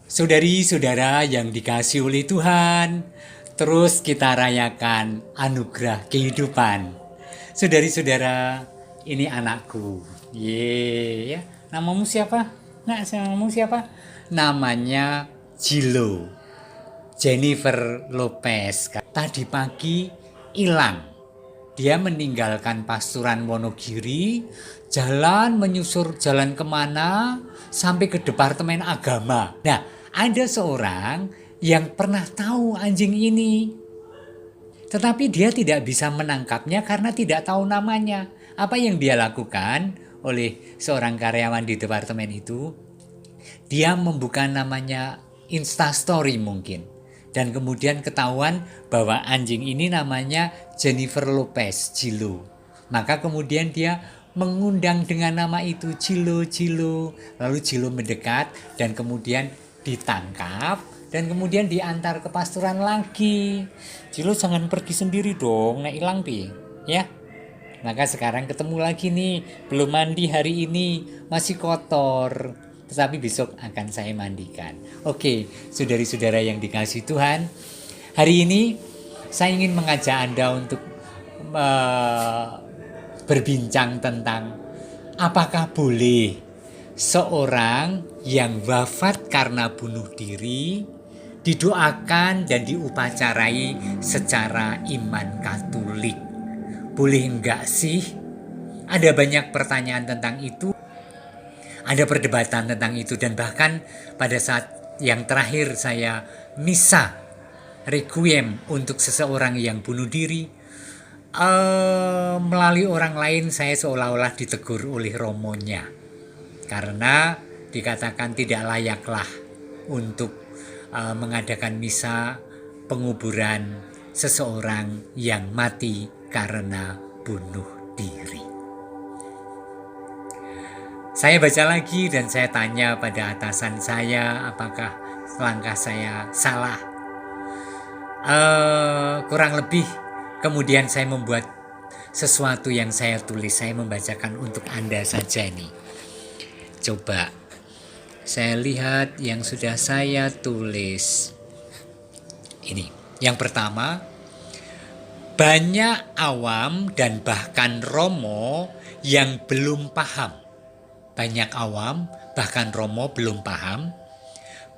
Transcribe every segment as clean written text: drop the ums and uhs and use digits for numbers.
Saudari-saudara yang dikasihi oleh Tuhan, terus kita rayakan anugerah kehidupan. Saudari-saudara, ini anakku. Ya. Namamu siapa? Namamu siapa? Namanya Jilo. Jennifer Lopez. Tadi pagi hilang. Dia meninggalkan pasturan Wonogiri, menyusur jalan kemana, sampai ke Departemen Agama. Nah, ada seorang yang pernah tahu anjing ini. Tetapi dia tidak bisa menangkapnya karena tidak tahu namanya. Apa yang dia lakukan oleh seorang karyawan di departemen itu? Dia membuka namanya Instastory mungkin. Dan kemudian ketahuan bahwa anjing ini namanya Jennifer Lopez, Jilo. Maka kemudian dia mengundang dengan nama itu, Jilo. Lalu Jilo mendekat dan kemudian ditangkap dan kemudian diantar ke pasturan lagi. Jilo jangan pergi sendiri dong, nek hilang pi, ya. Maka sekarang ketemu lagi nih, belum mandi hari ini, masih kotor. Tetapi besok akan saya mandikan. Oke, saudari-saudara yang dikasihi Tuhan, hari ini saya ingin mengajak Anda untuk berbincang tentang apakah boleh seorang yang wafat karena bunuh diri didoakan dan diupacarai secara iman Katolik. Boleh enggak sih? Ada banyak pertanyaan tentang itu. Ada perdebatan tentang itu dan bahkan pada saat yang terakhir saya misa requiem untuk seseorang yang bunuh diri, melalui orang lain saya seolah-olah ditegur oleh romonya karena dikatakan tidak layaklah untuk mengadakan misa penguburan seseorang yang mati karena bunuh diri. Saya baca lagi dan saya tanya pada atasan saya apakah langkah saya salah. Kurang lebih kemudian saya membuat sesuatu yang saya tulis. Saya membacakan untuk Anda saja nih. Coba saya lihat yang sudah saya tulis. Ini yang pertama, banyak awam dan bahkan romo yang belum paham. Banyak awam, bahkan romo belum paham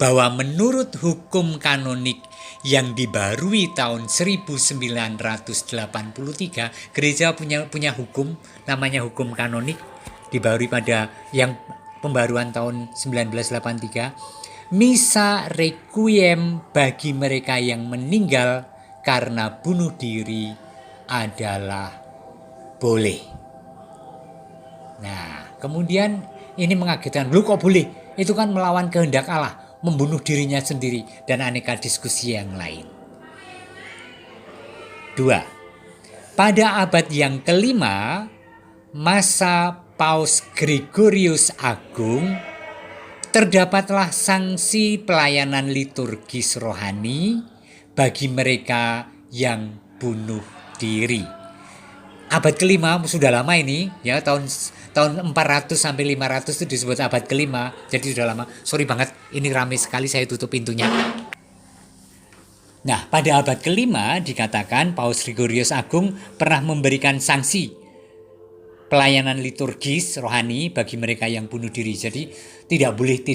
bahwa menurut hukum kanonik yang dibarui tahun 1983, gereja punya hukum namanya hukum kanonik, dibarui pada yang pembaruan tahun 1983. Misa requiem bagi mereka yang meninggal karena bunuh diri adalah boleh. Nah, kemudian ini mengagetkan. Lu kok boleh? Itu kan melawan kehendak Allah, membunuh dirinya sendiri dan aneka diskusi yang lain. 2. Pada abad yang kelima, masa Paus Gregorius Agung, terdapatlah sanksi pelayanan liturgis rohani bagi mereka yang bunuh diri. Abad kelima sudah lama ini, ya tahun 400 sampai 500 itu disebut abad kelima, jadi sudah lama. Sorry banget, ini ramai sekali, saya tutup pintunya. Nah, pada abad kelima dikatakan Paus Gregorius Agung pernah memberikan sanksi pelayanan liturgis rohani bagi mereka yang bunuh diri. Jadi tidak boleh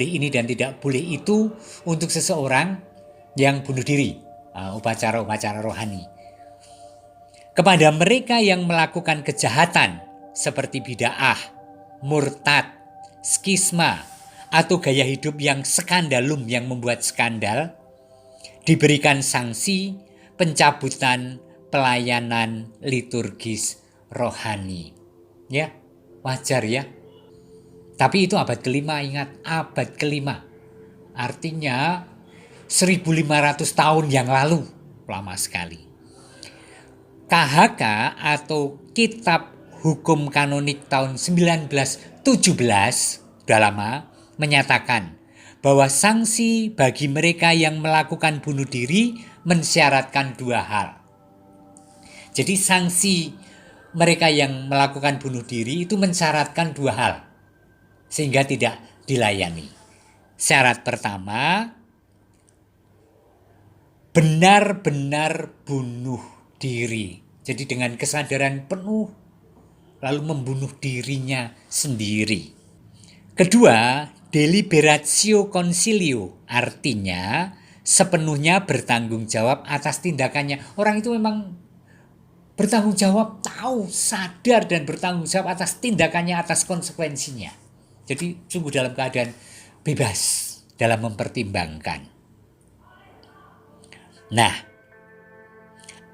ini dan tidak boleh itu untuk seseorang yang bunuh diri, upacara-upacara rohani. Kepada mereka yang melakukan kejahatan seperti bid'ah, murtad, skisma, atau gaya hidup yang skandalum yang membuat skandal, diberikan sanksi pencabutan pelayanan liturgis rohani. Ya, wajar ya. Tapi itu abad kelima, ingat, abad kelima. Artinya 1500 tahun yang lalu, lama sekali. KHK atau Kitab Hukum Kanonik tahun 1917, sudah lama, menyatakan bahwa sanksi bagi mereka yang melakukan bunuh diri mensyaratkan dua hal. Jadi sanksi mereka yang melakukan bunuh diri itu mensyaratkan dua hal sehingga tidak dilayani. Syarat pertama, benar-benar bunuh diri. Jadi dengan kesadaran penuh lalu membunuh dirinya sendiri. Kedua, deliberatio consilio, artinya sepenuhnya bertanggung jawab atas tindakannya. Orang itu memang bertanggung jawab, tahu, sadar dan bertanggung jawab atas tindakannya, atas konsekuensinya. Jadi sungguh dalam keadaan bebas dalam mempertimbangkan. Nah,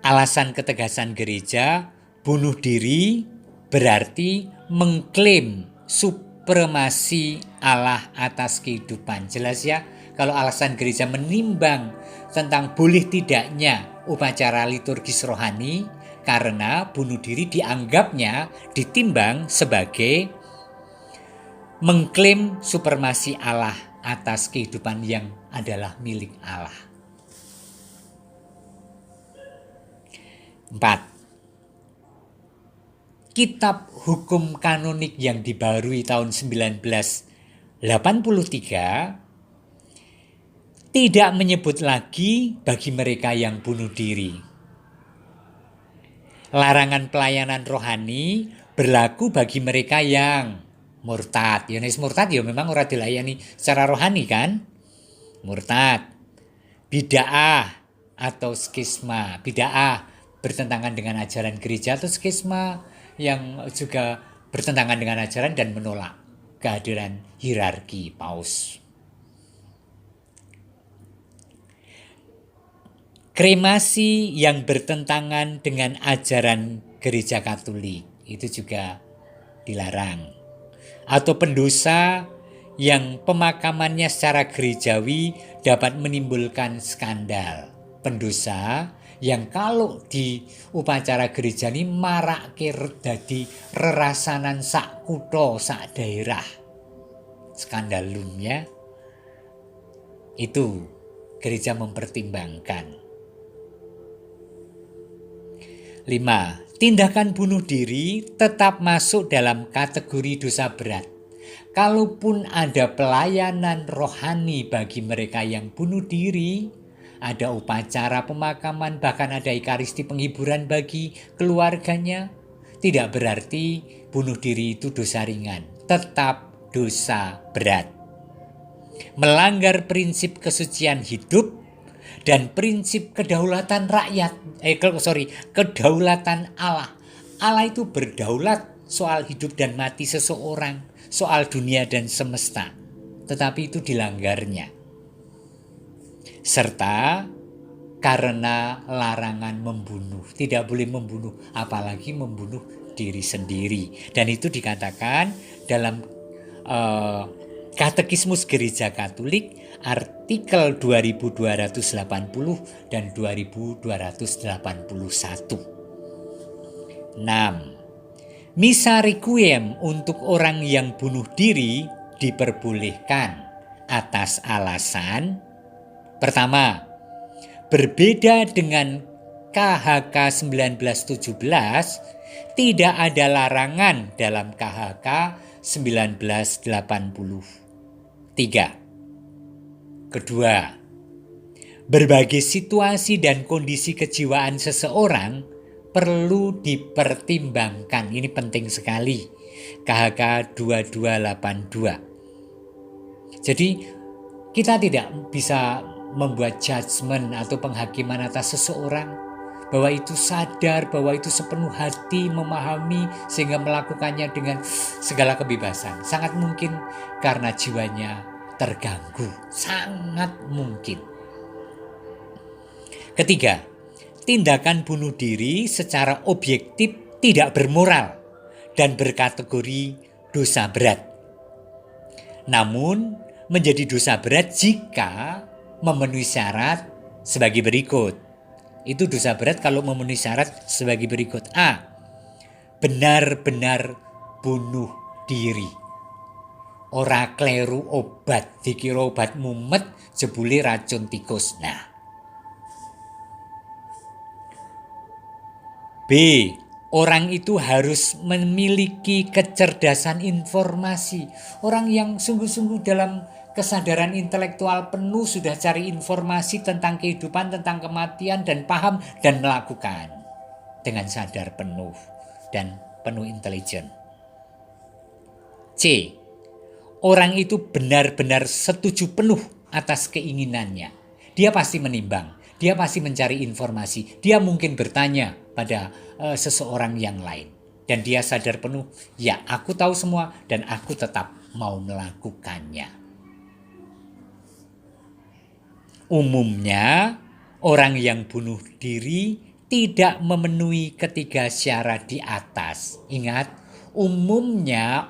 alasan ketegasan gereja bunuh diri berarti mengklaim supremasi Allah atas kehidupan. Jelas ya, kalau alasan gereja menimbang tentang boleh tidaknya upacara liturgis rohani, karena bunuh diri dianggapnya ditimbang sebagai mengklaim supremasi Allah atas kehidupan yang adalah milik Allah. 4. Kitab Hukum Kanonik yang dibaharui tahun 1983 tidak menyebut lagi bagi mereka yang bunuh diri. Larangan pelayanan rohani berlaku bagi mereka yang murtad. Yonis murtad ya memang ora dilayani secara rohani kan? Murtad. Bid'ah atau skisma. Bid'ah bertentangan dengan ajaran gereja atau skisma yang juga bertentangan dengan ajaran dan menolak kehadiran hierarki paus. Kremasi yang bertentangan dengan ajaran gereja Katolik itu juga dilarang. Atau pendosa yang pemakamannya secara gerejawi dapat menimbulkan skandal. Pendosa yang kalau di upacara gereja ini marak dadi rerasanan sak kutha, sak daerah. Skandalumnya itu gereja mempertimbangkan. 5. Tindakan bunuh diri tetap masuk dalam kategori dosa berat. Kalaupun ada pelayanan rohani bagi mereka yang bunuh diri, ada upacara pemakaman, bahkan ada ekaristi penghiburan bagi keluarganya, tidak berarti bunuh diri itu dosa ringan, tetap dosa berat. Melanggar prinsip kesucian hidup dan prinsip kedaulatan kedaulatan Allah. Allah itu berdaulat soal hidup dan mati seseorang, soal dunia dan semesta. Tetapi itu dilanggarnya. Serta karena larangan membunuh. Tidak boleh membunuh, apalagi membunuh diri sendiri. Dan itu dikatakan dalam Katekismus Gereja Katolik artikel 2280 dan 2281. 6. Misa requiem untuk orang yang bunuh diri diperbolehkan atas alasan pertama, berbeda dengan KHK 1917, tidak ada larangan dalam KHK 1983. Kedua, berbagai situasi dan kondisi kejiwaan seseorang perlu dipertimbangkan. Ini penting sekali. KHK 2282. Jadi kita tidak bisa membuat judgement atau penghakiman atas seseorang bahwa itu sadar, bahwa itu sepenuh hati memahami sehingga melakukannya dengan segala kebebasan. Sangat mungkin karena jiwanya terganggu. Sangat mungkin. Ketiga, tindakan bunuh diri secara objektif tidak bermoral dan berkategori dosa berat. Namun menjadi dosa berat jika memenuhi syarat sebagai berikut. Itu dosa berat kalau memenuhi syarat sebagai berikut. A. Benar-benar bunuh diri. Ora kleru obat, dikira obat mumet, jebule racun tikus. Nah. B. Orang itu harus memiliki kecerdasan informasi. Orang yang sungguh-sungguh dalam kesadaran intelektual penuh sudah cari informasi tentang kehidupan, tentang kematian, dan paham dan melakukan dengan sadar penuh dan penuh intelijen. C. Orang itu benar-benar setuju penuh atas keinginannya. Dia pasti menimbang, dia pasti mencari informasi, dia mungkin bertanya pada seseorang yang lain. Dan dia sadar penuh, ya aku tahu semua dan aku tetap mau melakukannya. Umumnya orang yang bunuh diri tidak memenuhi ketiga syarat di atas. Ingat, umumnya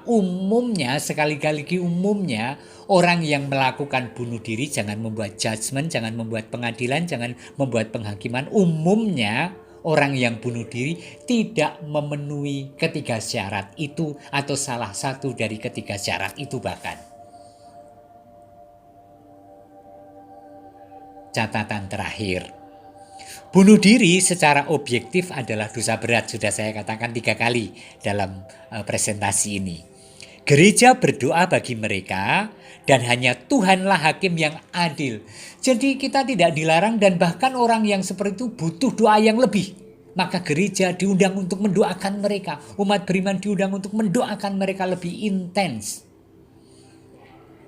sekali-kali umumnya orang yang melakukan bunuh diri, jangan membuat judgement, jangan membuat pengadilan, jangan membuat penghakiman. Umumnya orang yang bunuh diri tidak memenuhi ketiga syarat itu atau salah satu dari ketiga syarat itu bahkan. Catatan terakhir. Bunuh diri secara objektif adalah dosa berat, sudah saya katakan 3 kali dalam presentasi ini. Gereja berdoa bagi mereka dan hanya Tuhanlah hakim yang adil. Jadi kita tidak dilarang dan bahkan orang yang seperti itu butuh doa yang lebih. Maka gereja diundang untuk mendoakan mereka. Umat beriman diundang untuk mendoakan mereka lebih intens.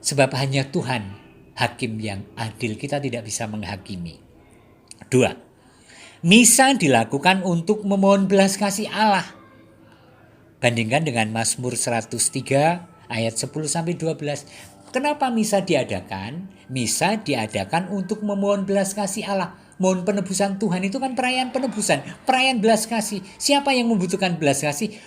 Sebab hanya Tuhan hakim yang adil, kita tidak bisa menghakimi. 2. Misa dilakukan untuk memohon belas kasih Allah. Bandingkan dengan Mazmur 103 ayat 10-12. Kenapa misa diadakan? Misa diadakan untuk memohon belas kasih Allah. Mohon penebusan Tuhan, itu kan perayaan penebusan, perayaan belas kasih. Siapa yang membutuhkan belas kasih?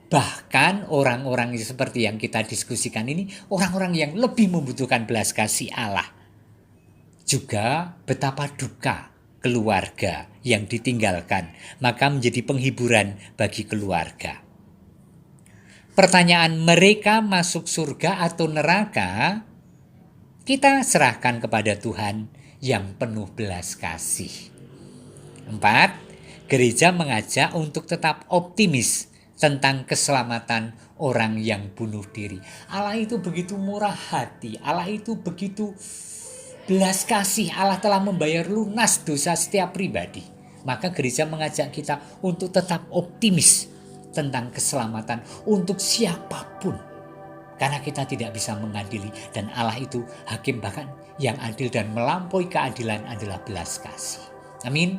Bahkan orang-orang seperti yang kita diskusikan ini, orang-orang yang lebih membutuhkan belas kasih Allah. Juga betapa duka keluarga yang ditinggalkan, maka menjadi penghiburan bagi keluarga. Pertanyaan mereka masuk surga atau neraka, kita serahkan kepada Tuhan yang penuh belas kasih. 4. Gereja mengajak untuk tetap optimis tentang keselamatan orang yang bunuh diri. Allah itu begitu murah hati, Allah itu begitu belas kasih, Allah telah membayar lunas dosa setiap pribadi. Maka gereja mengajak kita untuk tetap optimis tentang keselamatan untuk siapapun. Karena kita tidak bisa mengadili dan Allah itu hakim bahkan yang adil dan melampaui keadilan adalah belas kasih. Amin.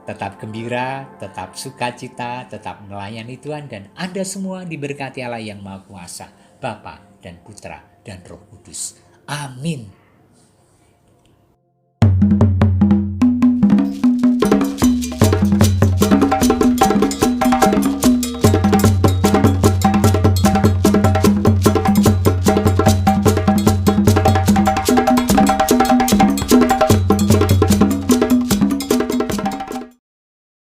Tetap gembira, tetap sukacita, tetap melayani Tuhan dan Anda semua diberkati Allah yang Maha Kuasa, Bapa dan Putra dan Roh Kudus. Amin.